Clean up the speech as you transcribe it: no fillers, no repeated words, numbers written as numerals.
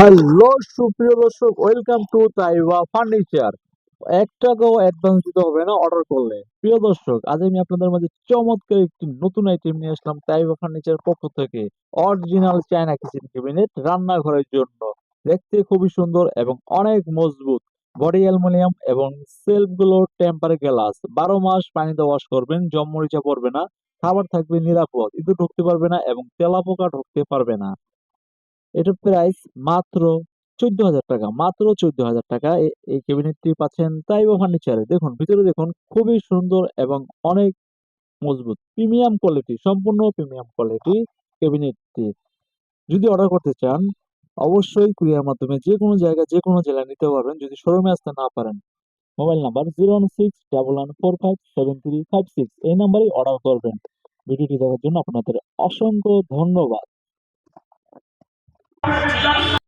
Hello সুপ্রিয় দর্শক, welcome to তাইওয়া furniture. 1 টাকাও অ্যাডভান্স দিতে হবে না অর্ডার করলে। প্রিয় দর্শক, আজ আমি আপনাদের মাঝে চমৎকার একটি নতুন আইটেম নিয়ে আসলাম তাইওয়া ফার্নিচার পক্ষ থেকে। অরিজিনাল চায়না কিচেন ক্যাবিনেট রান্নাঘরের জন্য। দেখতে খুবই সুন্দর এবং অনেক মজবুত। বডি অ্যালুমিনিয়াম এবং সেলফ গুলো টেম্পার গ্লাস। 12 মাস পানিতে ওয়াশ করবেন, জম মরিচা পড়বে না। খাবার থাকবে নিরাপদ, ইঁদুর ঢুকতে পারবে না এবং তেলাপোকা ঢুকতে পারবে না। এটার প্রাইস মাত্র 14,000 টাকা, মাত্র 14,000 টাকা। এই ক্যাবিনেটটি পাচ্ছেন তাইওয়া ফার্নিচারে। দেখুন ভিতরে, দেখুন খুবই সুন্দর এবং অনেক মজবুত, প্রিমিয়াম কোয়ালিটি, সম্পূর্ণ প্রিমিয়াম কোয়ালিটি ক্যাবিনেটটি। যদি অর্ডার করতে চান অবশ্যই কুরিয়ার মাধ্যমে যে কোনো জায়গায় যে কোনো জেলায় নিতে পারবেন। যদি শোরুমে আসতে না পারেন, মোবাইল নাম্বার 01611457356, এই নাম্বারেই অর্ডার করবেন। ভিডিওটি দেখার জন্য আপনাদের অসংখ্য ধন্যবাদ।